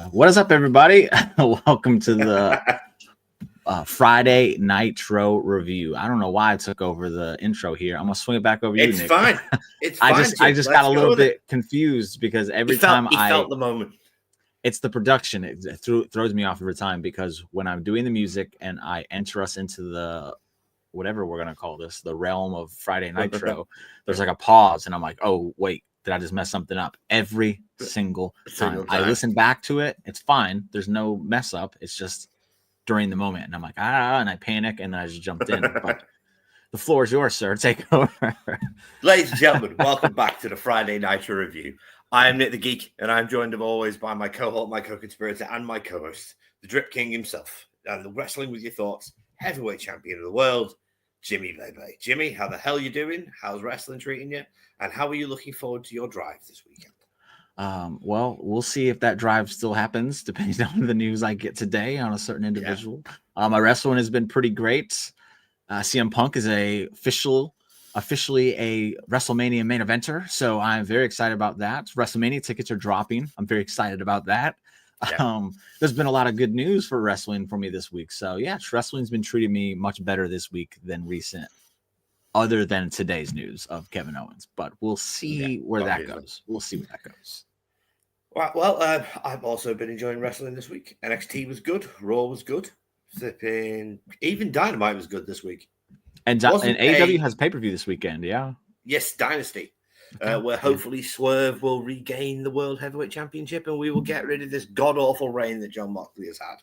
What is up, everybody? Welcome to the Friday Nitro review. I don't know why I took over the intro here. I'm gonna swing it back over you, It's Nick. fine. It's fine. I just got a little bit confused because every time I felt the moment. It's the production. It throws me off every time because when I'm doing the music and I enter us into the whatever we're gonna call this, the realm of Friday Nitro, there's like a pause, and I'm like, oh wait, did I just mess something up? Every single time I listen back to it, it's fine. There's no mess up. It's just during the moment, and I'm like, and I panic, and then I just jumped in. But the floor is yours, sir. Take over. Ladies and gentlemen, welcome back to the Friday Nitro review. I am Nick the Geek, and I'm joined as always by my cohort, my co-conspirator, and my co-host, the Drip King himself, and the Wrestling with Your Thoughts heavyweight champion of the world, Jimmy Bebe. Jimmy, how the hell you doing? How's wrestling treating you? And how are you looking forward to your drive this weekend? Well, we'll see if that drive still happens, depending on the news I get today on a certain individual. Yeah. My wrestling has been pretty great. CM Punk is officially a WrestleMania main eventer, so I'm very excited about that. WrestleMania tickets are dropping. I'm very excited about that. Yeah. There's been a lot of good news for wrestling for me this week. So yeah, wrestling's been treating me much better this week than recent, other than today's news of Kevin Owens. But we'll see where that goes. We'll see where that goes. Well, I've also been enjoying wrestling this week. NXT was good. Raw was good. Even Dynamite was good this week. And AEW has pay-per-view this weekend, yeah. Yes, Dynasty. Where hopefully Swerve will regain the World Heavyweight Championship and we will get rid of this god-awful reign that John Moxley has had.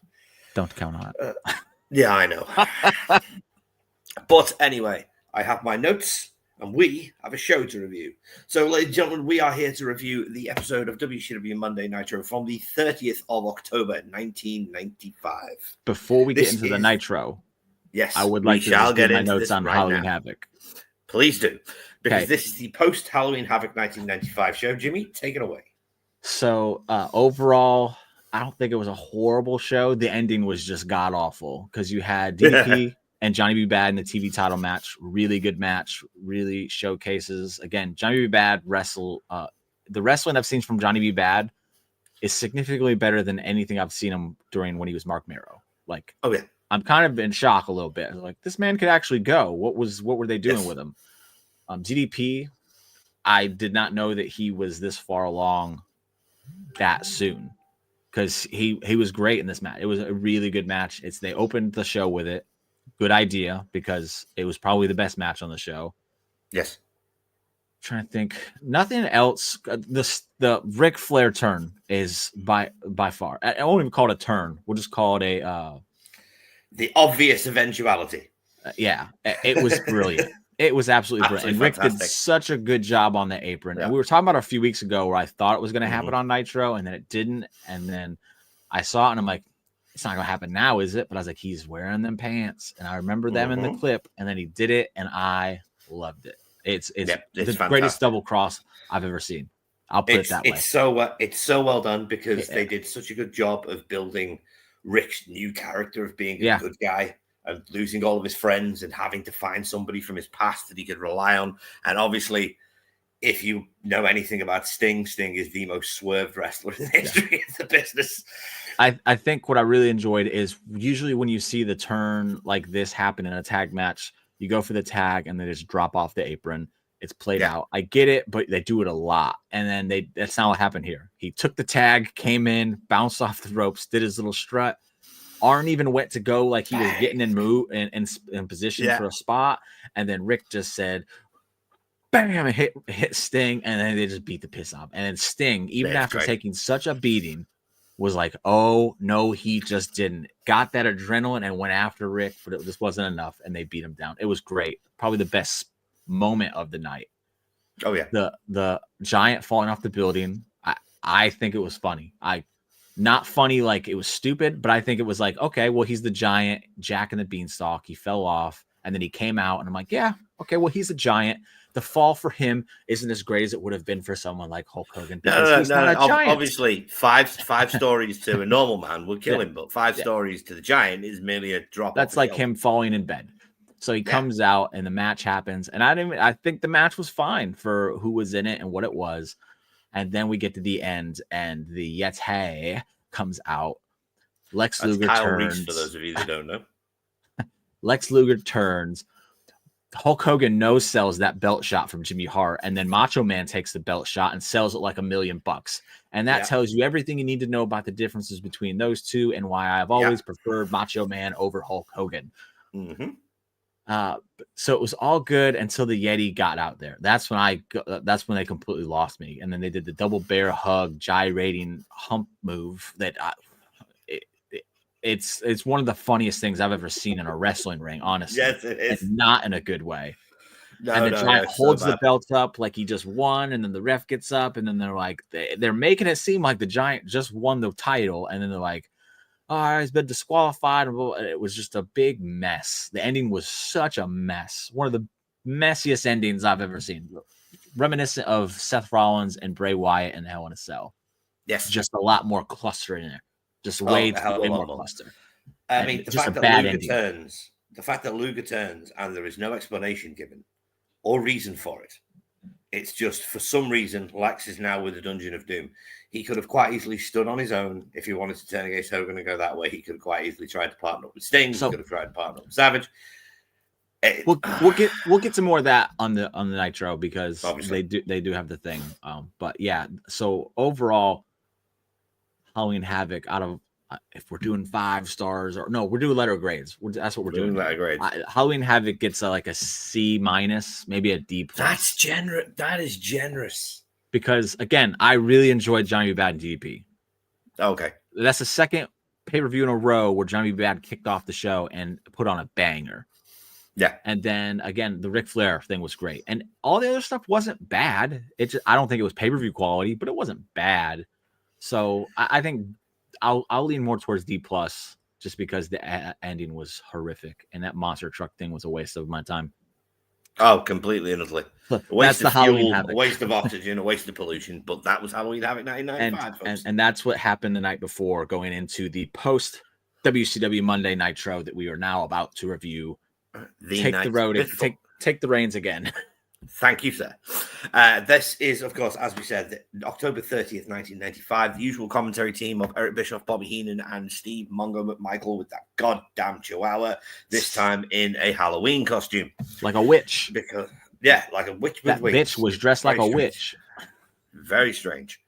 Don't count on it. Yeah, I know. But anyway, I have my notes and we have a show to review. So, ladies and gentlemen, we are here to review the episode of WCW Monday Nitro from the 30th of October, 1995. Before we get into the Nitro, yes, I would like to just get my notes on Halloween Havoc. Please do. Because this is the post-Halloween Havoc 1995 show. Jimmy, take it away. So, overall, I don't think it was a horrible show. The ending was just god-awful because you had DDP and Johnny B. Bad in the TV title match. Really good match. Really showcases. Again, Johnny B. Bad the wrestling I've seen from Johnny B. Bad is significantly better than anything I've seen him during when he was Mark Mero. Like, oh yeah, I'm kind of in shock a little bit. Like, this man could actually go. What were they doing with him? DDP, I did not know that he was this far along that soon because he was great in this match. It was a really good match. They opened the show with it. Good idea because it was probably the best match on the show. Yes. Trying to think. Nothing else. The Ric Flair turn is by far. I won't even call it a turn. We'll just call it the obvious eventuality. Yeah, it was brilliant. It was absolutely brilliant. And Rick did such a good job on the apron. Yeah. And we were talking about it a few weeks ago where I thought it was going to happen on Nitro, and then it didn't. And then I saw it, and I'm like, it's not going to happen now, is it? But I was like, he's wearing them pants. And I remember them in the clip, and then he did it, and I loved it. It's the greatest double cross I've ever seen. I'll put it that way. It's so well done because they did such a good job of building Rick's new character of being a good guy. And losing all of his friends and having to find somebody from his past that he could rely on. And obviously, if you know anything about Sting is the most swerved wrestler in the history of the business. I think what I really enjoyed is usually when you see the turn like this happen in a tag match, you go for the tag and they just drop off the apron. It's played out. I get it, but they do it a lot. And then that's not what happened here. He took the tag, came in, bounced off the ropes, did his little strut. Arn even went to go like he was getting in position for a spot, and then Rick just said, "Bam!" and hit Sting, and then they just beat the piss off. And then Sting, even after taking such a beating, was like, "Oh no, he just didn't." Got that adrenaline and went after Rick, but it just wasn't enough, and they beat him down. It was great, probably the best moment of the night. Oh yeah, the Giant falling off the building. I think it was funny. Not funny like it was stupid, but I think it was like, okay, well, he's the Giant, Jack and the Beanstalk. He fell off, and then he came out, and I'm like, yeah, okay, well, he's a Giant. The fall for him isn't as great as it would have been for someone like Hulk Hogan. No. Obviously, five stories to a normal man would kill him, but five stories to the Giant is merely a drop. That's like him falling in bed. So he comes out, and the match happens, and I think the match was fine for who was in it and what it was. And then we get to the end, and the Yeti comes out. Lex That's Luger Kyle turns. Reese, for those of you that don't know. Lex Luger turns. Hulk Hogan no-sells that belt shot from Jimmy Hart, and then Macho Man takes the belt shot and sells it like $1 million. And that tells you everything you need to know about the differences between those two and why I've always preferred Macho Man over Hulk Hogan. So it was all good until the Yeti got out there. That's when they completely lost me. And then they did the double bear hug, gyrating hump move that it's one of the funniest things I've ever seen in a wrestling ring, honestly. Yes, it is. And not in a good way. No, and the Giant holds the belt up like he just won, and then the ref gets up, and then they're like, they're making it seem like the Giant just won the title, and then they're like, oh, he's been disqualified. It was just a big mess. The ending was such a mess. One of the messiest endings I've ever seen. Reminiscent of Seth Rollins and Bray Wyatt in Hell in a Cell. Yes. Just a lot more cluster in there. Just way more cluster. I mean, the fact that Luger turns and there is no explanation given or reason for it. It's just, for some reason, Lex is now with the Dungeon of Doom. He could have quite easily stood on his own if he wanted to turn against Hogan and go that way. He could have quite easily tried to partner up with Sting. He could have tried to partner up with Savage. We'll get to more of that on the Nitro, because obviously they do have the thing. But yeah, so overall, Halloween Havoc, out of if we're doing 5 stars or no, we're doing letter grades. That's what we're doing. Letter grades. Halloween Havoc gets like a C-, maybe a D+. That's generous. That is generous. Because again, I really enjoyed Johnny B. Bad and DDP. Okay, that's the second pay-per-view in a row where Johnny B. Bad kicked off the show and put on a banger. Yeah, and then again, the Ric Flair thing was great, and all the other stuff wasn't bad. I don't think it was pay-per-view quality, but it wasn't bad. So I think I'll lean more towards D+, just because the ending was horrific, and that monster truck thing was a waste of my time. Oh, completely and utterly. That's the Halloween Havoc. A waste of oxygen, a waste of pollution. But that was Halloween Havoc 1995, and that's what happened the night before, going into the post WCW Monday Nitro that we are now about to review. Take the reins again. Thank you, sir. This is, of course, as we said, October 30th, 1995. The usual commentary team of Eric Bischoff, Bobby Heenan, and Steve Mongo McMichael with that goddamn chihuahua, this time in a Halloween costume. Like a witch. Like a witch with wings. That bitch was dressed like a witch. Very strange.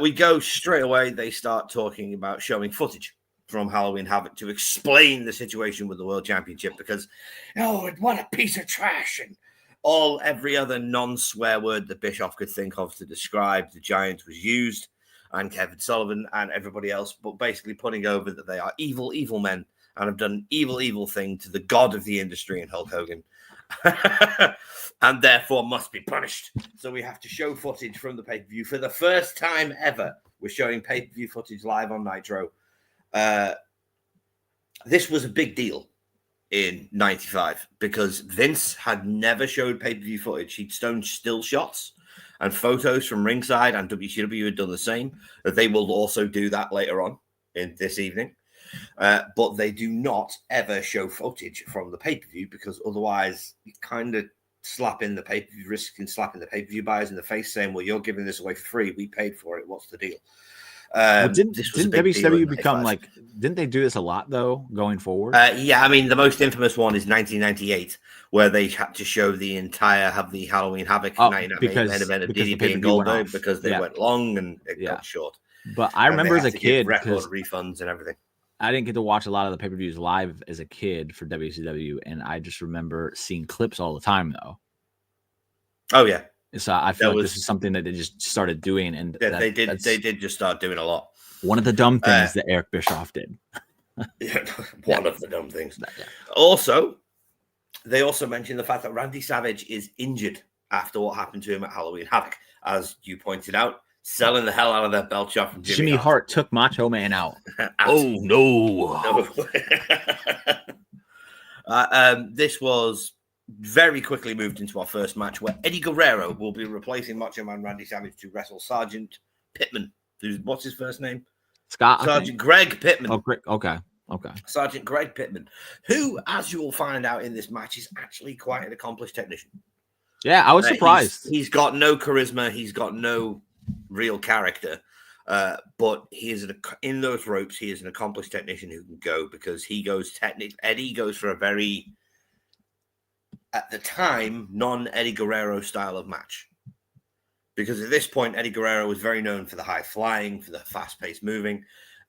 We go straight away. They start talking about showing footage from Halloween Havoc to explain the situation with the World Championship, because, what a piece of trash, and every other non-swear word that Bischoff could think of to describe the Giant was used, and Kevin Sullivan and everybody else, but basically putting over that they are evil, evil men and have done an evil, evil thing to the god of the industry in Hulk Hogan, and therefore must be punished. So we have to show footage from the pay-per-view. For the first time ever, we're showing pay-per-view footage live on Nitro. This was a big deal in 95 because Vince had never showed pay-per-view footage. He'd shown still shots and photos from ringside, and WCW had done the same. They will also do that later on in this evening. But they do not ever show footage from the pay-per-view, because otherwise you kind of risking slapping the pay-per-view buyers in the face, saying, well, you're giving this away for free. We paid for it. What's the deal? Didn't WCW become didn't they do this a lot though going forward? Yeah, I mean, the most infamous one is 1998, where they had to show the entire Halloween Havoc main event of DDP and Goldberg because they went long and it got short. But I remember as a kid, record refunds and everything. I didn't get to watch a lot of the pay-per-views live as a kid for WCW, and I just remember seeing clips all the time though. Oh yeah. So I feel like this is something that they just started doing, and they did just start doing a lot. One of the dumb things that Eric Bischoff did. One of the dumb things. Also, they also mentioned the fact that Randy Savage is injured after what happened to him at Halloween Havoc, as you pointed out, selling the hell out of that belt shot from Jimmy Hart took Macho Man out. Oh no! This was very quickly moved into our first match, where Eddie Guerrero will be replacing Macho Man Randy Savage to wrestle Sergeant Pittman. What's his first name? Scott. Sergeant Greg Pittman. Oh, okay. Sergeant Greg Pittman, who, as you will find out in this match, is actually quite an accomplished technician. Yeah, I was surprised. He's got no charisma. He's got no real character. But he is in those ropes. He is an accomplished technician who can go, because he goes Eddie goes for a very, at the time, non-Eddie Guerrero style of match. Because at this point, Eddie Guerrero was very known for the high flying, for the fast-paced moving.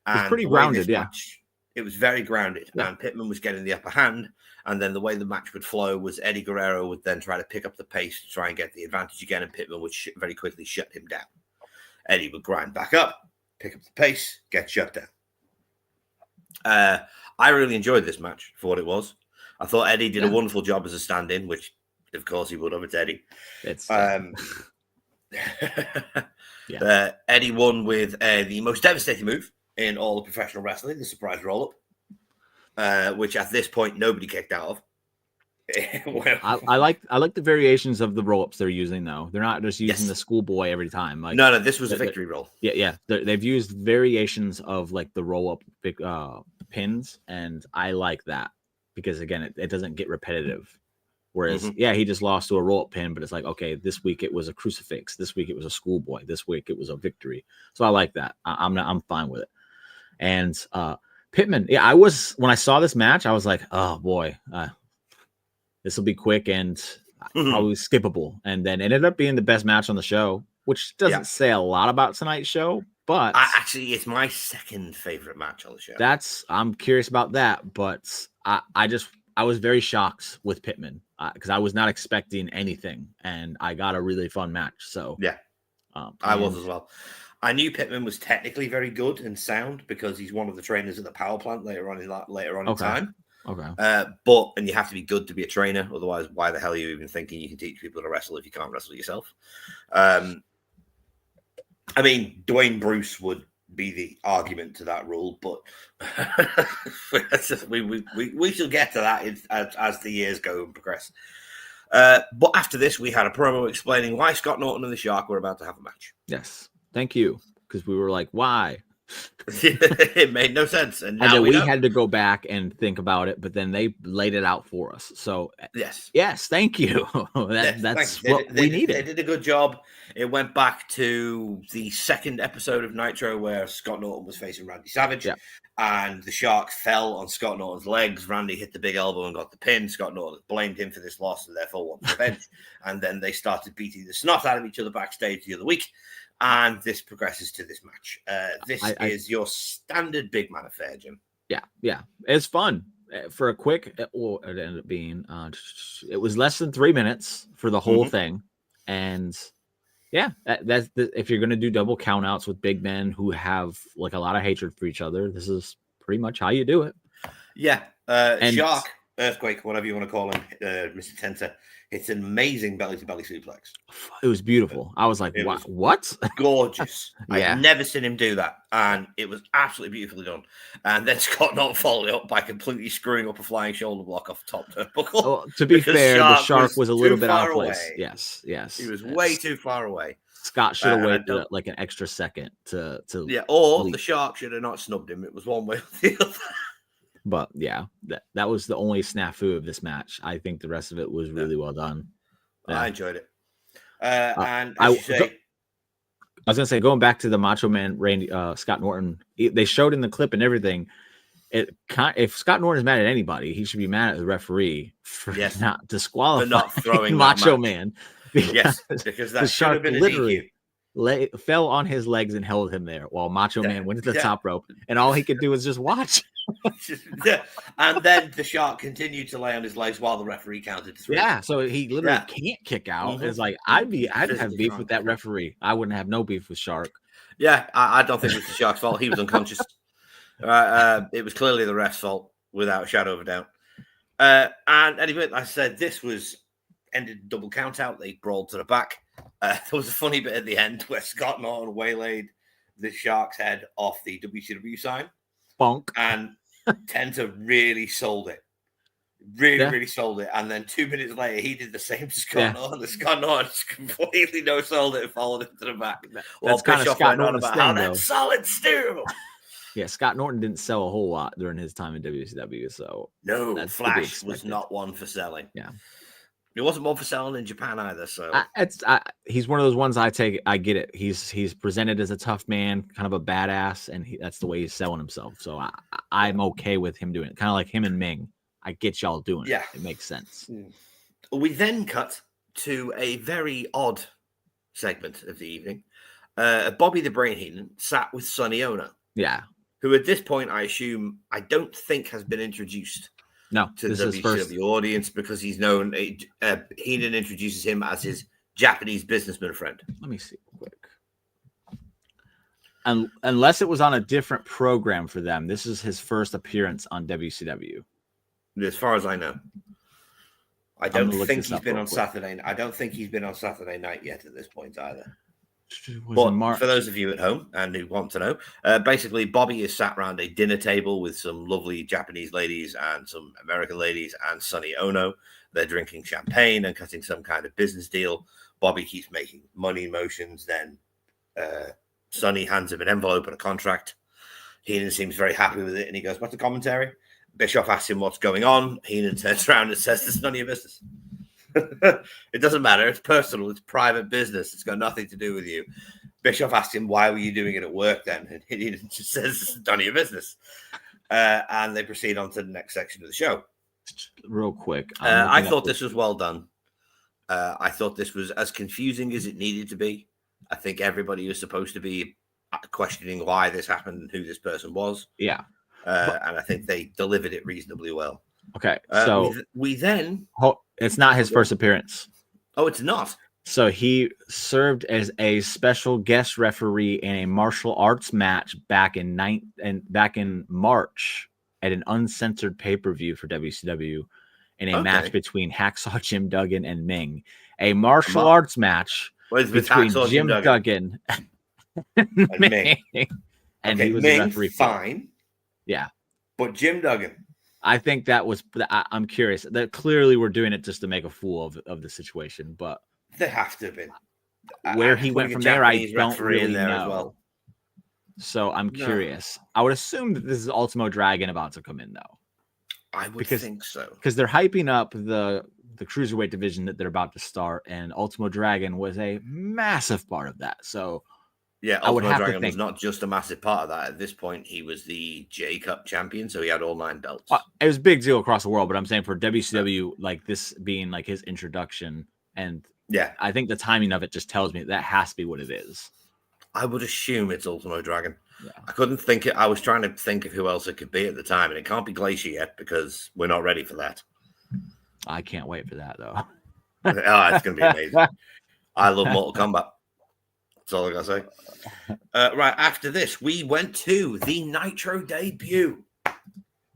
And pretty grounded, match, it was very grounded. Yeah. And Pittman was getting the upper hand. And then the way the match would flow was Eddie Guerrero would then try to pick up the pace to try and get the advantage again, and Pittman would very quickly shut him down. Eddie would grind back up, pick up the pace, get shut down. I really enjoyed this match for what it was. I thought Eddie did a wonderful job as a stand-in, which, of course, he would have. It's Eddie. Eddie won with the most devastating move in all of professional wrestling, the surprise roll-up, which at this point nobody kicked out of. I like the variations of the roll-ups they're using, though. They're not just using the schoolboy every time. Like, no, this was a victory roll. Yeah. They've used variations of like the roll-up pins, and I like that because, again, it doesn't get repetitive. Whereas, he just lost to a roll-up pin, but it's like, okay, this week it was a crucifix, this week it was a schoolboy, this week it was a victory. So I like that. I'm fine with it. And Pittman, when I saw this match, I was like, oh boy, this will be quick and probably skippable. And then it ended up being the best match on the show, which doesn't say a lot about tonight's show, but actually, it's my second favorite match on the show. I'm curious about that, but I was very shocked with Pittman because I was not expecting anything, and I got a really fun match. So I was as well. I knew Pittman was technically very good and sound because he's one of the trainers at the power plant later on in time. Okay. And you have to be good to be a trainer, otherwise, why the hell are you even thinking you can teach people to wrestle if you can't wrestle yourself? I mean, Dwayne Bruce would be the argument to that rule, but we shall get to that as the years go and progress. But after this, we had a promo explaining why Scott Norton and the Shark were about to have a match. Yes, thank you, because we were like, why? It made no sense, and now we had to go back and think about it, but then they laid it out for us. So yes, thank you. That's what we needed. They did a good job. It went back to the second episode of Nitro where Scott Norton was facing Randy Savage, and the Shark fell on Scott Norton's legs. Randy hit the big elbow and got the pin. Scott Norton blamed him for this loss and therefore wanted revenge. And then they started beating the snot out of each other backstage the other week. And this progresses to this match. This is your standard big man affair, Jim. Yeah. It's fun. For a quick, it ended up being, it was less than 3 minutes for the whole thing. And that's if you're going to do double countouts with big men who have like a lot of hatred for each other, this is pretty much how you do it. Yeah. Shark, Earthquake, whatever you want to call him, Mr. Tenta. It's an amazing belly-to-belly suplex. It was beautiful. I was like, what? Gorgeous. I've never seen him do that. And it was absolutely beautifully done. And then Scott Norton followed it up by completely screwing up a flying shoulder block off the top turnbuckle. Well, to be fair, the Shark was a little bit out of place. Away. Yes. He was way too far away. Scott should have waited like an extra second to or leap. The Shark should have not snubbed him. It was one way or the other. But that was the only snafu of this match. I think the rest of it was really well done. I enjoyed it. I was gonna say, going back to the Macho Man Randy Scott Norton, they showed in the clip and everything. If Scott Norton is mad at anybody, he should be mad at the referee for not disqualifying not throwing Macho Man. Because that should have been literally fell on his legs and held him there while Macho Man went to the top rope, and all he could do was just watch. And then the Shark continued to lay on his legs while the referee counted to 3. Yeah, so he literally can't kick out. It's like I'd have beef with that referee. I wouldn't have no beef with Shark. Yeah, I don't think it was the Shark's fault. He was unconscious. It was clearly the ref's fault, without a shadow of a doubt. And anyway, like I said, this was ended double count out. They brawled to the back. There was a funny bit at the end where Scott Norton waylaid the Shark's head off the WCW sign. Bonk. And Tenta really sold it. Really sold it. And then 2 minutes later, he did the same to Scott Norton. Scott Norton just completely no-sold it and followed him to the back. That's kind of Scott Norton's thing, though. That's solid steel. Yeah, Scott Norton didn't sell a whole lot during his time in WCW. So no, Flash was not one for selling. Yeah. It wasn't one for selling in Japan either. So he's one of those ones I take. I get it. He's presented as a tough man, kind of a badass, and that's the way he's selling himself. So I'm okay with him doing it. Kind of like him and Ming. I get y'all doing it. It makes sense. We then cut to a very odd segment of the evening. Bobby the Brain Heenan sat with Sonny Ono. Yeah. Who at this point, I don't think has been introduced to the WCW audience because he's known. Heenan introduces him as his Japanese businessman friend. Let me see quick. Unless it was on a different program for them, this is his first appearance on WCW. As far as I know. I don't think he's been on Saturday. I don't think he's been on Saturday night yet at this point either. But for those of you at home and who want to know, basically Bobby is sat around a dinner table with some lovely Japanese ladies and some American ladies and Sonny Ono. They're drinking champagne and cutting some kind of business deal. Bobby keeps making money motions. Then Sonny hands him an envelope and a contract. Heenan seems very happy with it, and he goes, "What's the commentary?" Bischoff asks him what's going on. Heenan turns around and says, "This is none of your business." It doesn't matter. It's personal. It's private business. It's got nothing to do with you. Bischoff asked him, "Why were you doing it at work then?" And he just says, "It's none of your business." And they proceed on to the next section of the show. Real quick. I thought this was well done. I thought this was as confusing as it needed to be. I think everybody was supposed to be questioning why this happened and who this person was. Yeah. And I think they delivered it reasonably well. Okay. So we then... It's not his first appearance. Oh, it's not? So he served as a special guest referee in a martial arts match back in March at an uncensored pay-per-view for WCW in a match between Hacksaw Jim Duggan and Ming. A martial arts match between Jim Duggan and Ming. And he was Ming, a referee. Fine. Yeah. But Jim Duggan. I think that was. I'm curious. That clearly we're doing it just to make a fool of the situation, but they have to have been. Where he went from there, I don't really know. Well. So I'm curious. I would assume that this is Ultimo Dragon about to come in, though. I would think so because they're hyping up the cruiserweight division that they're about to start, and Ultimo Dragon was a massive part of that. So. Yeah, Ultimo Dragon was not just a massive part of that. At this point, he was the J Cup champion, so he had all 9 belts. It was a big deal across the world, but I'm saying for WCW, like this being like his introduction, and I think the timing of it just tells me that has to be what it is. I would assume it's Ultimo Dragon. Yeah. I couldn't think it. I was trying to think of who else it could be at the time, and it can't be Glacier yet because we're not ready for that. I can't wait for that though. It's going to be amazing. I love Mortal Kombat. That's all I gotta say. Right after this, we went to the Nitro debut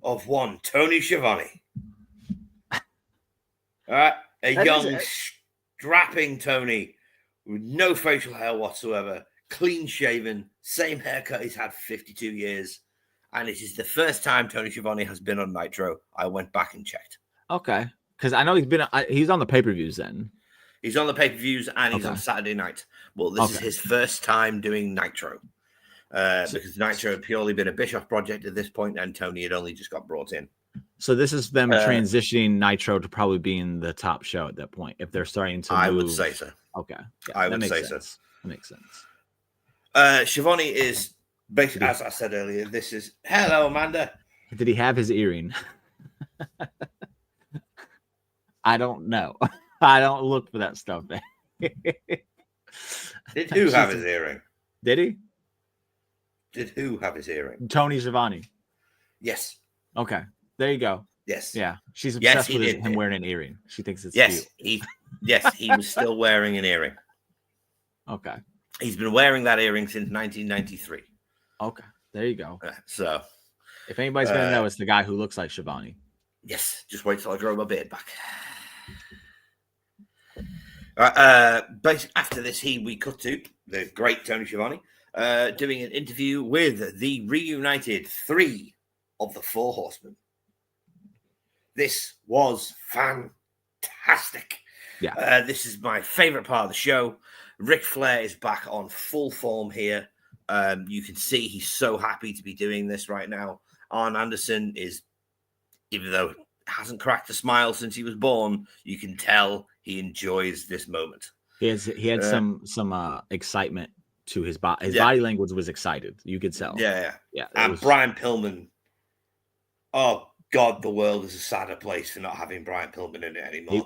of one Tony Schiavone. All right, young, strapping Tony with no facial hair whatsoever, clean shaven, same haircut he's had 52 years, and it is the first time Tony Schiavone has been on Nitro. I went back and checked. Okay, because I know he's on the pay-per-views then. He's on the pay-per-views and he's on Saturday night. Well, this is his first time doing Nitro. Because Nitro had purely been a Bischoff project at this point, and Tony had only just got brought in. So this is them transitioning Nitro to probably being the top show at that point, if they're starting to I would say so. Okay. Yeah, I would say so. That makes sense. Schiavone is, basically, as I said earlier, this is... Hello, Amanda. Did he have his earring? I don't know. I don't look for that stuff. Did who have his earring? Did he? Did who have his earring? Tony Schiavone. Yes. Okay. There you go. Yes. Yeah. She's obsessed with him wearing an earring. She thinks it's cute. He was still wearing an earring. Okay. He's been wearing that earring since 1993. Okay. There you go. So if anybody's going to know, it's the guy who looks like Schiavone. Yes. Just wait till I grow my beard back. After this, we cut to the great Tony Schiavone doing an interview with the reunited 3 of the 4 Horsemen. This was fantastic. Yeah. This is my favorite part of the show. Ric Flair is back on full form here. You can see he's so happy to be doing this right now. Arn Anderson is, even though hasn't cracked a smile since he was born. You can tell he enjoys this moment. He had some excitement to his body. His body language was excited. You could tell. Yeah. And Brian Pillman. Oh God, the world is a sadder place for not having Brian Pillman in it anymore.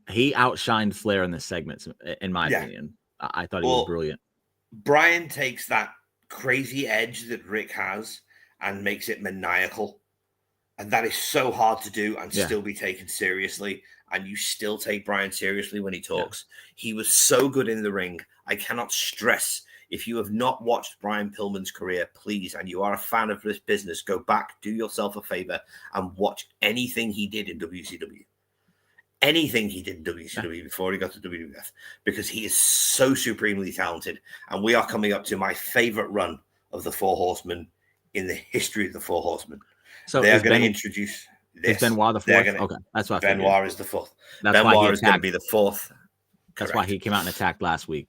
He outshined Flair in this segment, in my opinion. I thought he was brilliant. Brian takes that crazy edge that Rick has and makes it maniacal. And that is so hard to do and still be taken seriously. And you still take Brian seriously when he talks. Yeah. He was so good in the ring. I cannot stress, if you have not watched Brian Pillman's career, please, and you are a fan of this business, go back, do yourself a favor, and watch anything he did in WCW. Anything he did in WCW before he got to WWF, because he is so supremely talented. And we are coming up to my favorite run of the Four Horsemen in the history of the Four Horsemen. So they are going to introduce this. Is Benoit the fourth? Okay, that's what Benoit is the fourth. Benoit is going to be the fourth. That's why he came out and attacked last week,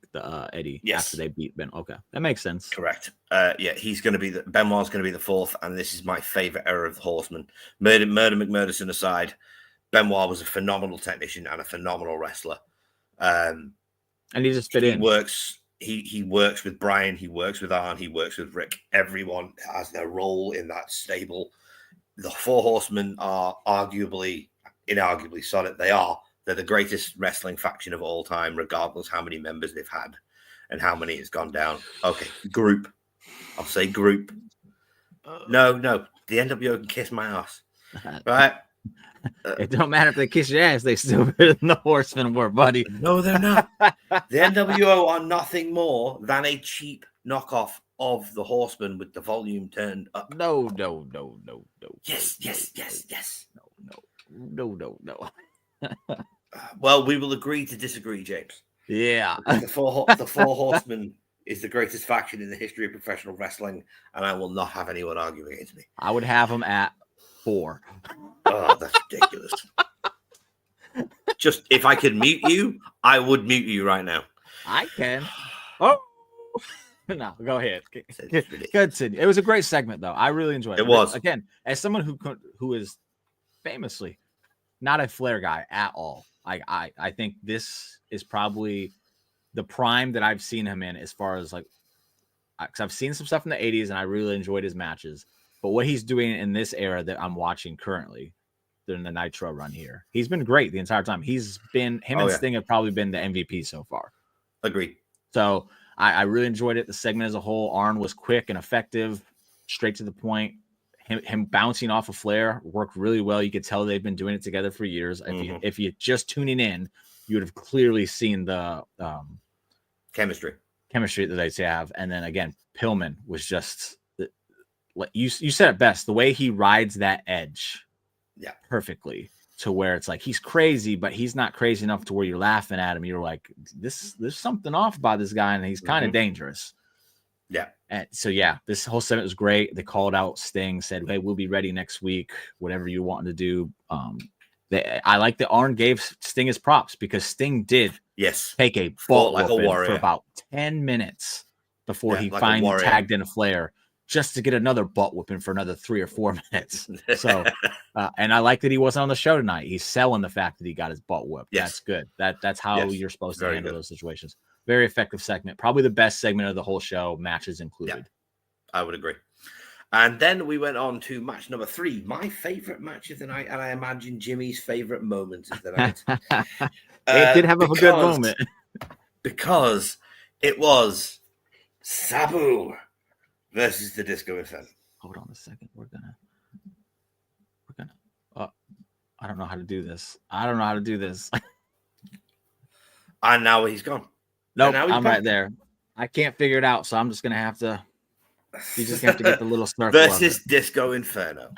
Eddie. After they beat Ben. Okay, that makes sense. Correct. He's going to be Benoit's going to be the fourth, and this is my favorite era of the Horsemen. Murder McMurderson aside, Benoit was a phenomenal technician and a phenomenal wrestler. And he just fit in. He works with Brian. He works with Arn. He works with Rick. Everyone has their role in that stable. The Four Horsemen are inarguably solid. They're the greatest wrestling faction of all time, regardless how many members they've had and how many has gone down. Okay, group. I'll say group. No, the NWO can kiss my ass. Right? It don't matter if they kiss your ass, they still better than the Horsemen were, buddy. No, they're not. The NWO are nothing more than a cheap knockoff of the Horsemen with the volume turned up. No. Yes. No. Well, we will agree to disagree, James. Yeah. The Four Horsemen is the greatest faction in the history of professional wrestling, and I will not have anyone argue against me. I would have them at 4. Oh, that's ridiculous. Just if I could mute you, I would mute you right now. I can. Oh. No, go ahead. Continue. It was a great segment, though. I really enjoyed it. It was. Again, as someone who is famously not a Flair guy at all, I think this is probably the prime that I've seen him in, as far as because I've seen some stuff in the 80s and I really enjoyed his matches. But what he's doing in this era that I'm watching currently during the Nitro run here, he's been great the entire time. Him and Sting have probably been the MVP so far. Agreed. So I really enjoyed it. The segment as a whole, Arn was quick and effective, straight to the point. Him bouncing off of Flair worked really well. You could tell they've been doing it together for years. If you just tuning in, you would have clearly seen the chemistry that they have. And then again, Pillman was just, you said it best, the way he rides that edge perfectly, to where it's like he's crazy, but he's not crazy enough to where you're laughing at him. You're like, there's something off by this guy, and he's kind of dangerous. Yeah. And so this whole segment was great. They called out Sting, said, "Hey, we'll be ready next week. Whatever you want to do." I like that Arn gave Sting his props, because Sting did take a butt whooping for about 10 minutes before he finally tagged in a Flair, just to get another butt whooping for another 3 or 4 minutes. So, and I like that he wasn't on the show tonight. He's selling the fact that he got his butt whooped. Yes. That's good. That's how you're supposed to handle those situations. Very effective segment. Probably the best segment of the whole show, matches included. Yeah, I would agree. And then we went on to match number 3, my favorite match of the night, and I imagine Jimmy's favorite moment of the night. It did have a good moment. Because it was Sabu versus the Disco Inferno. Hold on a second. We're gonna. I don't know how to do this. And now he's gone. Nope, I'm right there. I can't figure it out, so I'm just gonna have to. You just have to get the little circle versus Disco Inferno.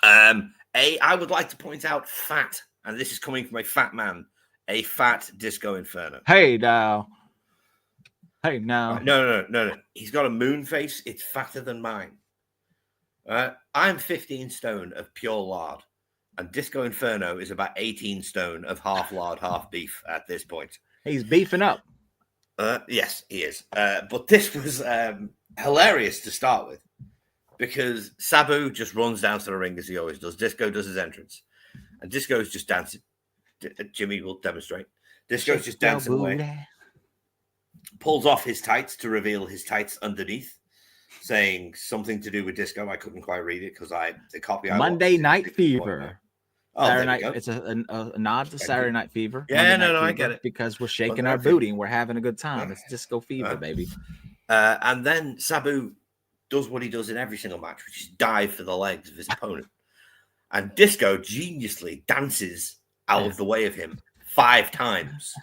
I would like to point out fat, and this is coming from a fat man, a fat Disco Inferno. Hey now. No. He's got a moon face. It's fatter than mine. I'm 15 stone of pure lard, and Disco Inferno is about 18 stone of half lard, half beef at this point. He's beefing up. Yes, he is. But this was hilarious to start with. because Sabu just runs down to the ring as he always does. Disco does his entrance, and Disco's just dancing. Jimmy will demonstrate. Disco's just dancing away. Pulls off his tights to reveal his tights underneath, saying something to do with Disco. I couldn't quite read it because the copy I Monday Night Fever. Saturday Night. It's a nod to Saturday Night Fever. Yeah, no, I get it. Because we're shaking our booty and we're having a good time. It's Disco Fever, baby. And then Sabu does what he does in every single match, which is dive for the legs of his opponent. And Disco geniusly dances out of the way of him 5 times.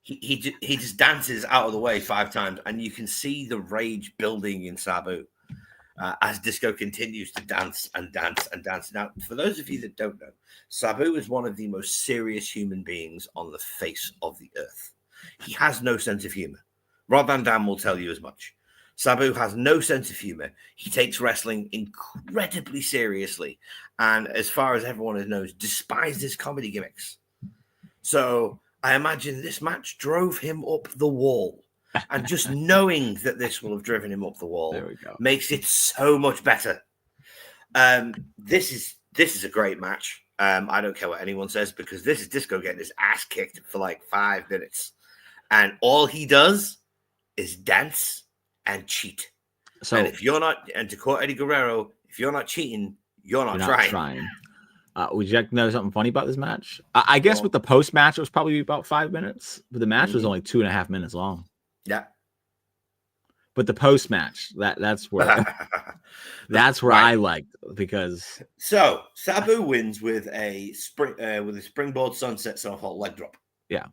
He just dances out of the way 5 times, and you can see the rage building in Sabu as Disco continues to dance and dance and dance. Now, for those of you that don't know, Sabu is one of the most serious human beings on the face of the earth. He has no sense of humor. Rob Van Dam will tell you as much. Sabu has no sense of humor. He takes wrestling incredibly seriously, and as far as everyone knows, despises comedy gimmicks. So I imagine this match drove him up the wall. And just knowing that this will have driven him up the wall makes it so much better. This is a great match. I don't care what anyone says, because this is Disco getting his ass kicked for like 5 minutes. And all he does is dance and cheat. So, and if you're not, and to quote Eddie Guerrero, if you're not cheating, you're not trying. Would you like to know something funny about this match? I guess with the post match, it was probably about 5 minutes, but the match was only 2.5 minutes long. Yeah. But the post match, that's where I liked, because so Sabu wins with a springboard sunset somersault leg drop. Yeah.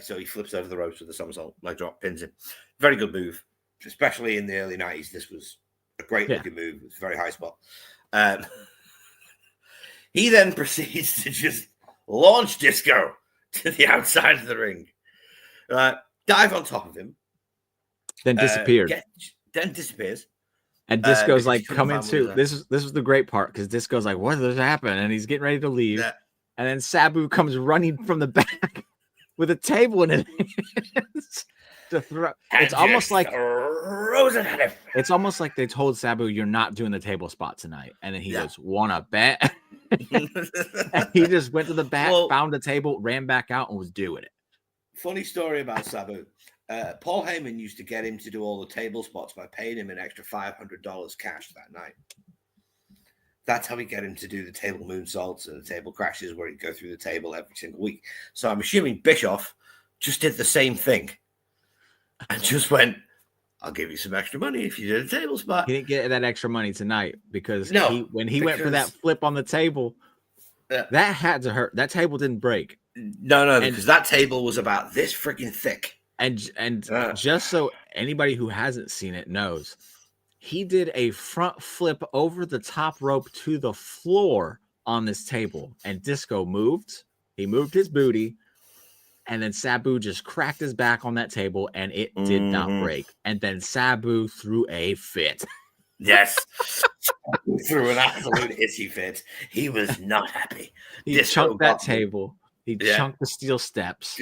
So he flips over the ropes with a somersault leg drop, pins him. Very good move, especially in the early 90s. This was a great looking move. It's a very high spot. He then proceeds to just launch Disco to the outside of the ring. Dive on top of him. Then disappeared. Then disappears. And Disco's like coming to. This is the great part, because Disco's like, what does happen? And he's getting ready to leave. Yeah. And then Sabu comes running from the back with a table in his hands to throw. It's almost like it's almost like they told Sabu, you're not doing the table spot tonight. And then he goes, wanna bet? And he just went to the back, found the table, ran back out, and was doing it. Funny story about Sabu. Paul Heyman used to get him to do all the table spots by paying him an extra $500 cash that night. That's how we get him to do the table moonsaults and the table crashes, where he'd go through the table every single week. So I'm assuming Bischoff just did the same thing and just went, I'll give you some extra money if you did a table spot. He didn't get that extra money tonight, because when he went for that flip on the table, that had to hurt. That table didn't break. No, because that table was about this freaking thick. And just so anybody who hasn't seen it knows, he did a front flip over the top rope to the floor on this table, and Disco moved. He moved his booty, and then Sabu just cracked his back on that table, and it did not break. And then Sabu threw a fit. Yes. Threw an absolute hissy fit. He was not happy. He chunked that table. He chunked the steel steps.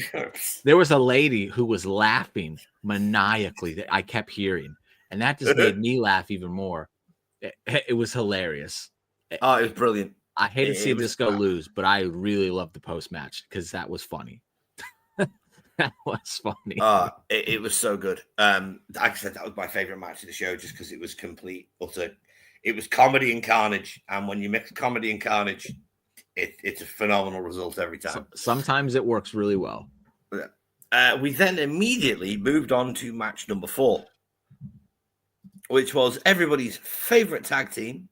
There was a lady who was laughing maniacally that I kept hearing, and that just made me laugh even more. It was hilarious. Oh, it was brilliant. I hate to see Disco lose, but I really loved the post match, because that was funny. That was funny. It was so good. Like I said, that was my favorite match of the show, just because it was complete, utter. It was comedy and carnage, and when you mix comedy and carnage, it's a phenomenal result every time. Sometimes it works really well. We then immediately moved on to match number 4, which was everybody's favorite tag team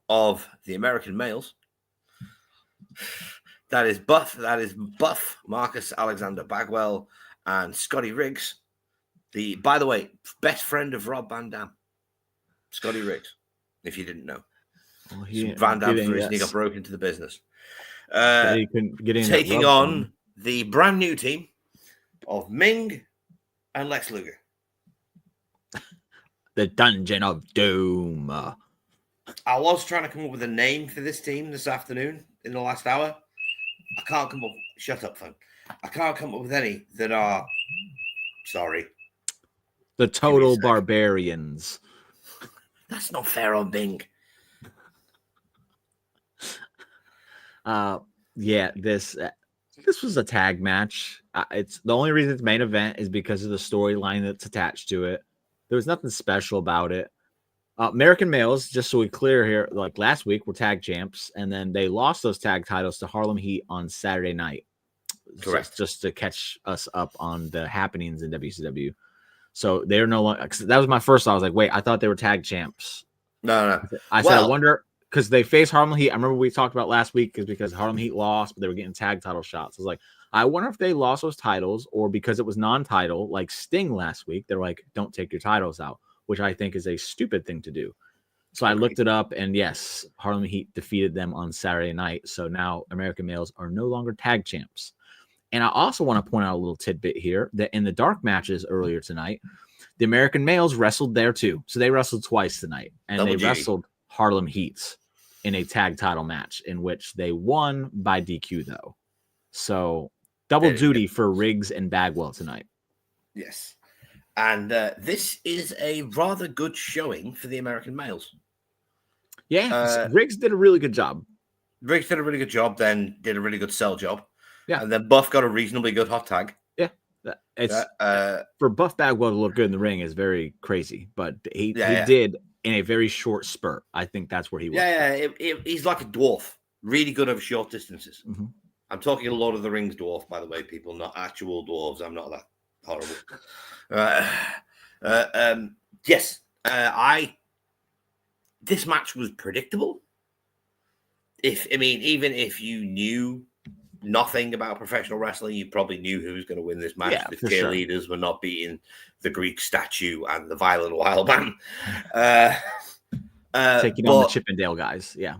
of the American males. That is Buff, Marcus Alexander Bagwell, and Scotty Riggs. By the way, best friend of Rob Van Dam. Scotty Riggs, if you didn't know. Well, Van Dam's the reason he got broke into the business. He couldn't get in, taking on the brand new team of Ming and Lex Luger. The Dungeon of Doom. I was trying to come up with a name for this team this afternoon in the last hour. I can't come up. Shut up, phone. I can't come up with any that are. Sorry. The Total Barbarians. That's not fair on Bing. Yeah, this was a tag match. It's the only reason it's main event is because of the storyline that's attached to it. There was nothing special about it. American males, just so we clear here, like last week were tag champs, and then they lost those tag titles to Harlem Heat on Saturday night. Correct. Just to catch us up on the happenings in WCW. So they're no longer. That was my first thought. I was like, wait, I thought they were tag champs. No. I said, I wonder, because they faced Harlem Heat. I remember we talked about last week because Harlem Heat lost, but they were getting tag title shots. I was like, I wonder if they lost those titles or because it was non-title, like Sting last week. They're like, don't take your titles out, which I think is a stupid thing to do. So I looked it up, and yes, Harlem Heat defeated them on Saturday night. So now American males are no longer tag champs. And I also want to point out a little tidbit here that in the dark matches earlier tonight, the American males wrestled there too. So they wrestled twice tonight, and they wrestled Harlem Heat in a tag title match in which they won by DQ though. So double duty for Riggs and Bagwell tonight. Yes. And this is a rather good showing for the American males. Yeah, Riggs did a really good job. Riggs did a really good job, then did a really good sell job. Yeah. And then Buff got a reasonably good hot tag. Yeah. It's for Buff Bagwell to look good in the ring is very crazy, but he did in a very short spurt. I think that's where he was. He's like a dwarf, really good over short distances. Mm-hmm. I'm talking a Lord of the Rings dwarf, by the way, people, not actual dwarves. I'm not that horrible. This match was predictable. Even if you knew nothing about professional wrestling, you probably knew who was going to win this match. Yeah, the cheerleaders were not beating the Greek statue and the Violent Wild Man. Taking on the Chippendale guys. Yeah.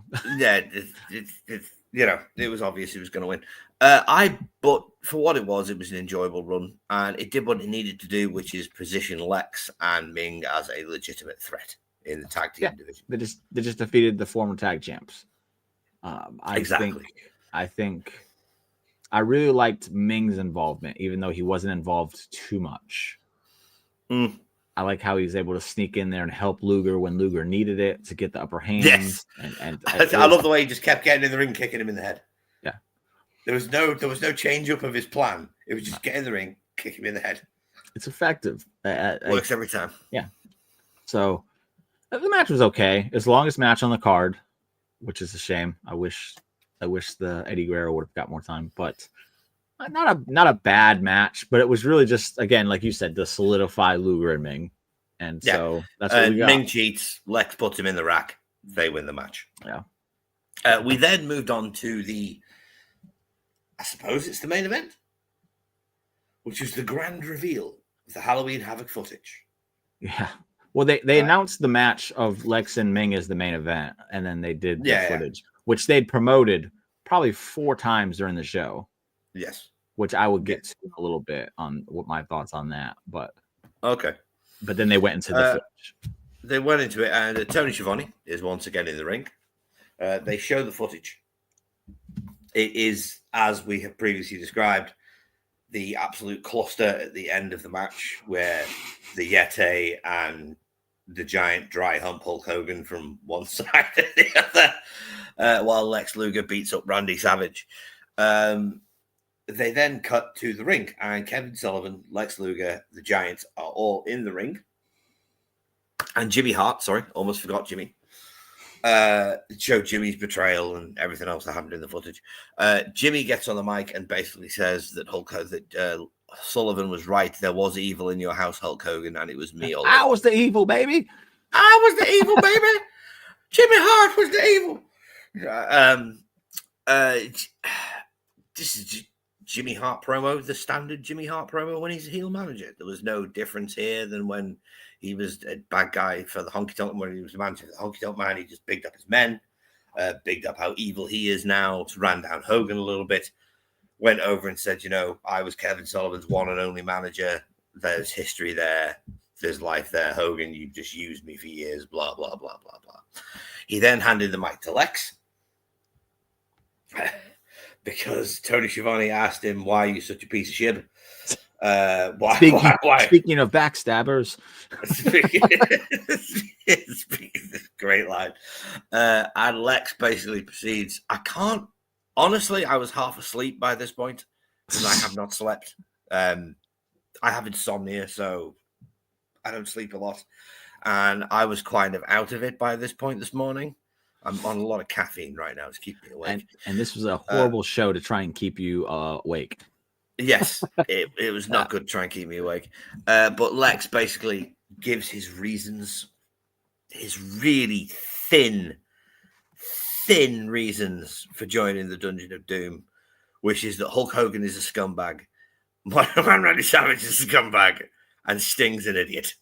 It was obvious he was going to win. But for what it was an enjoyable run, and it did what it needed to do, which is position Lex and Ming as a legitimate threat in the tag team division. They just defeated the former tag champs. Exactly. I think I really liked Ming's involvement, even though he wasn't involved too much. I like how he was able to sneak in there and help Luger when Luger needed it to get the upper hand. Yes. And I love the way he just kept getting in the ring, kicking him in the head. Yeah. There was no change up of his plan. It was just get in the ring, kick him in the head. It's effective. Works every time. Yeah. So the match was okay. It's the longest match on the card, which is a shame. I wish the Eddie Guerrero would have got more time, but not a bad match. But it was really just, again, like you said, to solidify Luger and Ming, and so that's what we got. Ming cheats. Lex puts him in the rack. They win the match. Yeah. We then moved on to I suppose it's the main event, which is the grand reveal of the Halloween Havoc footage. Yeah. Well, they announced the match of Lex and Ming as the main event, and then they did the footage, which they'd promoted probably 4 times during the show. Yes. Which I would get to a little bit on what my thoughts on that. But okay. But then they went into the footage. They went into it, and Tony Schiavone is once again in the ring. They show the footage. It is, as we have previously described, the absolute cluster at the end of the match where the Yeti and the giant dry hump Hulk Hogan from one side and the other, while Lex Luger beats up Randy Savage. They then cut to the ring, and Kevin Sullivan, Lex Luger, the Giants are all in the ring. And Jimmy Hart, almost forgot Jimmy. Showed Jimmy's betrayal and everything else that happened in the footage. Jimmy gets on the mic and basically says that Sullivan was right. There was evil in your house, Hulk Hogan, and it was me. I was the evil, baby. I was the evil, baby. Jimmy Hart was the evil. This is Jimmy Hart promo, the standard Jimmy Hart promo when he's a heel manager. There was no difference here than when he was a bad guy for the Honky Tonk. When he was a manager for the Honky Tonk Man, he just bigged up his men, bigged up how evil he is now, to ran down Hogan a little bit, went over and said, I was Kevin Sullivan's one and only manager. There's history there. There's life there. Hogan, you've just used me for years, blah, blah, blah, blah, blah. He then handed the mic to Lex because Tony Schiavone asked him, why are you such a piece of shit? Why? Speaking of backstabbers, Great line. And Lex basically proceeds. Honestly, I was half asleep by this point because I have not slept. I have insomnia, so I don't sleep a lot. And I was kind of out of it by this point this morning. I'm on a lot of caffeine right now to keep me awake. And this was a horrible show to try and keep you awake. Yes, it was not good to try and keep me awake. But Lex basically gives his reasons, his really thin reasons for joining the Dungeon of Doom, which is that Hulk Hogan is a scumbag, Macho Man Randy Savage is a scumbag, and Sting's an idiot.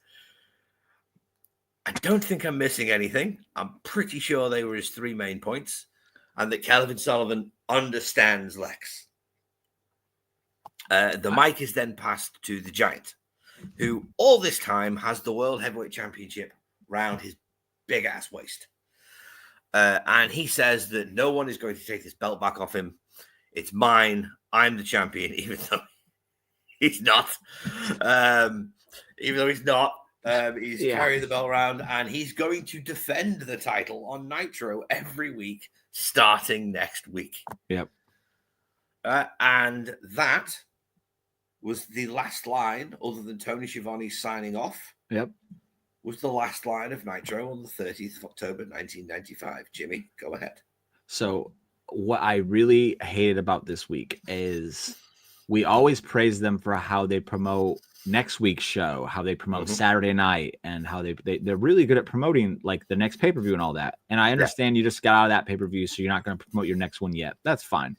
I don't think I'm missing anything. I'm pretty sure they were his 3 main points, and that Kelvin Sullivan understands Lex. The mic is then passed to the Giant, who all this time has the World Heavyweight Championship round his big ass waist. And he says that no one is going to take this belt back off him. It's mine. I'm the champion, even though he's not. He's carrying the belt around, and he's going to defend the title on Nitro every week, starting next week. Yep. And that was the last line, other than Tony Schiavone signing off. Yep. Was the last line of Nitro on the 30th of October, 1995. Jimmy, go ahead. So what I really hated about this week is we always praise them for how they promote next week's show, how they promote Saturday night, and how they're really good at promoting like the next pay-per-view and all that. And I understand you just got out of that pay-per-view, so you're not going to promote your next one yet. That's fine.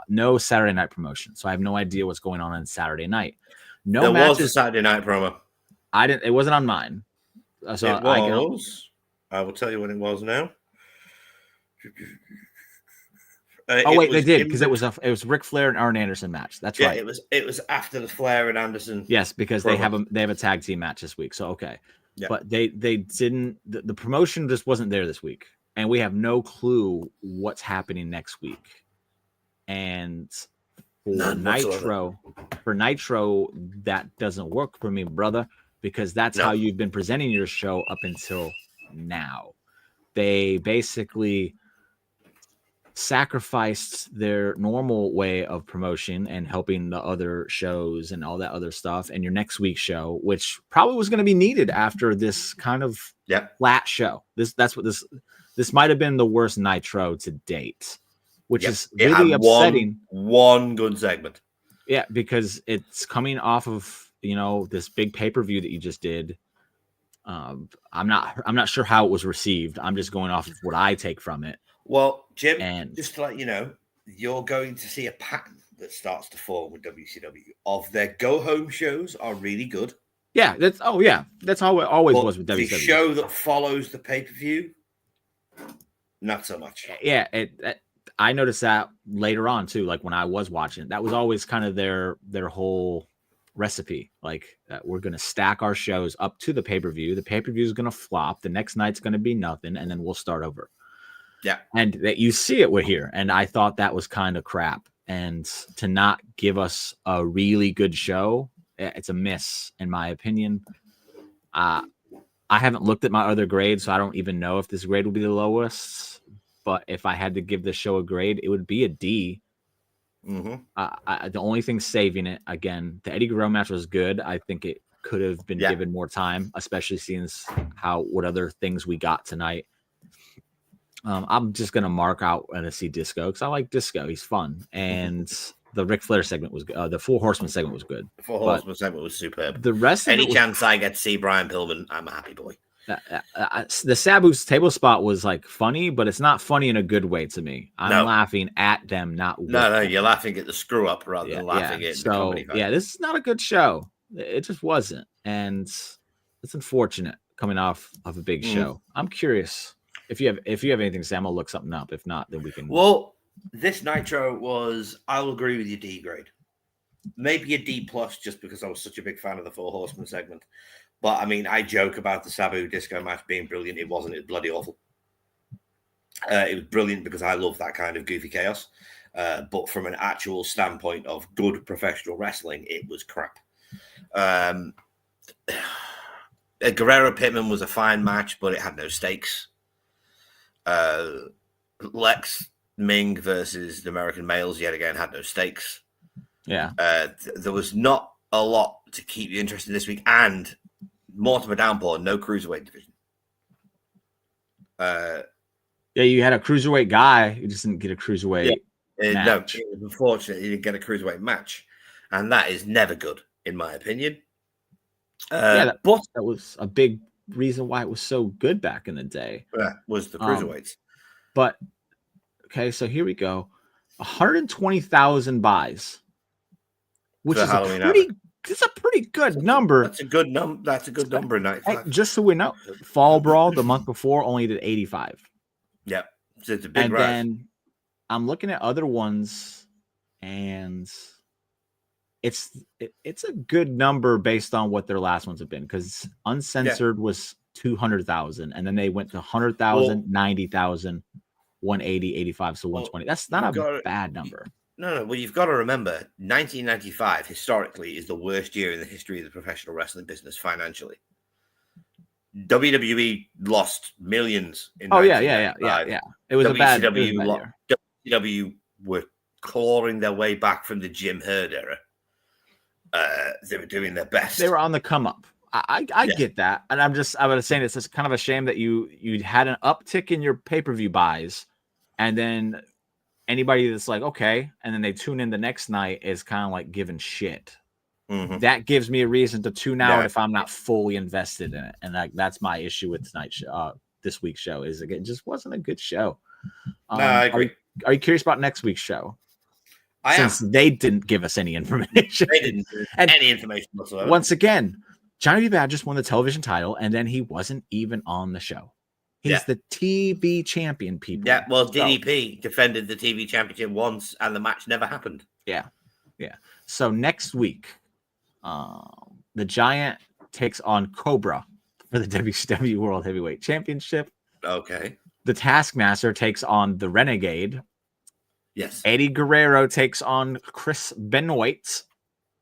No Saturday night promotion, so I have no idea what's going on Saturday night. There was a Saturday night promo. It wasn't on mine. So it was. I will tell you when it was now. They did, because it was Ric Flair and Arn Anderson match. That's right. It was after the Flair and Anderson. Yes, because promo. they have a tag team match this week. So okay, but they didn't. The promotion just wasn't there this week, and we have no clue what's happening next week. And for Nitro, that doesn't work for me, brother, because that's how you've been presenting your show up until now. They basically sacrificed their normal way of promotion and helping the other shows and all that other stuff, and your next week's show, which probably was going to be needed after this kind of flat show. This might have been the worst Nitro to date, which is really upsetting. One good segment. Yeah, because it's coming off of, this big pay-per-view that you just did. I'm not sure how it was received. I'm just going off of what I take from it. Well, Jim, just to let you know, you're going to see a pattern that starts to form with WCW of their go-home shows are really good. Yeah, that's how it always was with WCW. The show that follows the pay-per-view, not so much. Yeah, I noticed that later on too. Like when I was watching it, that was always kind of their whole recipe. Like we're going to stack our shows up to the pay-per-view. The pay-per-view is going to flop. The next night's going to be nothing, and then we'll start over. Yeah. And that you see it with here. And I thought that was kind of crap. And to not give us a really good show, it's a miss, in my opinion. I haven't looked at my other grades, so I don't even know if this grade will be the lowest. But if I had to give the show a grade, it would be a D. The only thing saving it, again, the Eddie Guerrero match was good. I think it could have been given more time, especially seeing what other things we got tonight. I'm just going to mark out and see Disco because I like Disco. He's fun. And the Ric Flair segment was good. The Four Horsemen segment was good. The Four Horsemen segment was superb. The rest Any chance I get to see Brian Pillman, I'm a happy boy. The Sabu's table spot was like funny, but it's not funny in a good way to me. I'm laughing at them, not with them. You're laughing at the screw up rather than laughing at the comedy. This is not a good show. It just wasn't. And it's unfortunate coming off of a big show. I'm curious. If you have anything, Sam, I'll look something up. If not, then we can. Well, this Nitro was, I'll agree with you, D grade. Maybe a D plus, just because I was such a big fan of the Four Horsemen segment. But I mean, I joke about the Sabu Disco match being brilliant. It wasn't. It was bloody awful. It was brilliant because I love that kind of goofy chaos. But from an actual standpoint of good professional wrestling, it was crap. Guerrero Pittman was a fine match, but it had no stakes. Lex Ming versus the American males yet again had no stakes. Yeah. There was not a lot to keep you interested this week, and more to my downpour, no cruiserweight division. Yeah, you had a cruiserweight guy. You just didn't get a cruiserweight match. No, it was unfortunate you didn't get a cruiserweight match, and that is never good, in my opinion. But that was a big reason why it was so good back in the day. That was the cruiserweights. But okay, so here we go. 120,000 buys, which is it's a pretty good number. That's a good number. That's a good number in 95. Just so we know, Fall Brawl the month before only did 85. Yep, so it's a big rise. Then I'm looking at other ones, and it's a good number based on what their last ones have been, because Uncensored was 200,000, and then they went to 100,000, 90,000, 180, 85, so 120. That's not a bad number. No. Well, you've got to remember, 1995 historically is the worst year in the history of the professional wrestling business financially. WWE lost millions in 1995. Yeah. It was a bad year. WCW were clawing their way back from the Jim Herd era. They were doing their best. They were on the come up. I get that, and I was saying it's just kind of a shame that you had an uptick in your pay-per-view buys, and then anybody that's like, okay, and then they tune in the next night is kind of like giving shit. Mm-hmm. That gives me a reason to tune out if I'm not fully invested in it, and that's my issue with this week's show. Is it just wasn't a good show. I agree. Are you curious about next week's show? Since they didn't give us any information. They didn't give any information whatsoever. Once again, Johnny B. Bad just won the television title, and then he wasn't even on the show. He's the TV champion, people. Yeah, well, DDP defended the TV championship once, and the match never happened. Yeah. So next week, the Giant takes on Cobra for the WCW World Heavyweight Championship. Okay. The Taskmaster takes on the Renegade. Yes. Eddie Guerrero takes on Chris Benoit.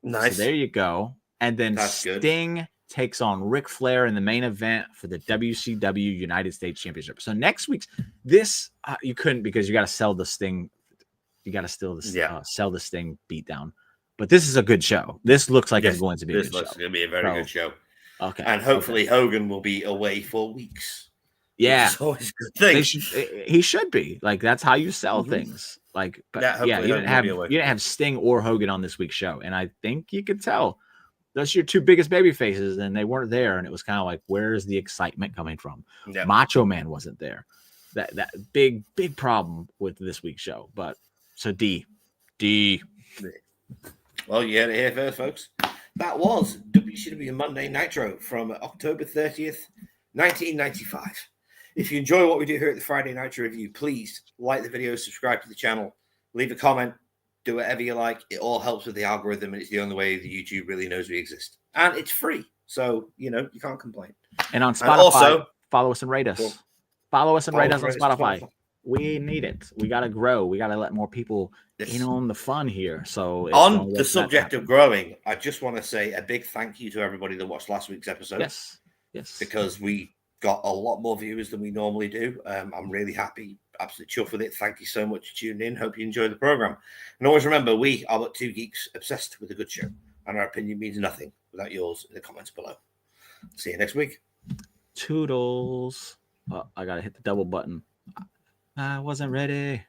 Nice. So there you go. And then Sting takes on Ric Flair in the main event for the WCW United States Championship. So next week's you couldn't, because you got to sell the Sting. You got to still sell the Sting beatdown. But this is a good show. This looks like it's going to be a good show. This looks going to be a very good show. Okay. And hopefully Hogan will be away for weeks. Yeah. It's always a good thing. He should be. Like, that's how you sell things. Like, but you didn't have Sting or Hogan on this week's show. And I think you could tell those are your two biggest baby faces, and they weren't there. And it was kind of like, where's the excitement coming from? Yeah. Macho Man wasn't there. That big problem with this week's show. But so D. Well, you heard it here first, folks. That was WCW Monday Nitro from October 30th, 1995. If you enjoy what we do here at the Friday Nitro Review, please like the video, subscribe to the channel, leave a comment, do whatever you like. It all helps with the algorithm, and it's the only way the YouTube really knows we exist. And it's free, so, you can't complain. And on Spotify, also, follow us and rate us. Follow us and rate us on Spotify. We need it. We got to grow. We got to let more people in on the fun here. So on the subject of growing, I just want to say a big thank you to everybody that watched last week's episode. Yes. Because we got a lot more viewers than we normally do. I'm really happy, absolutely chuffed with it. Thank you so much for tuning in. Hope you enjoy the program. And always remember, we are but two geeks obsessed with a good show, and our opinion means nothing without yours in the comments below. See you next week. Toodles. Oh, I gotta hit the double button. I wasn't ready.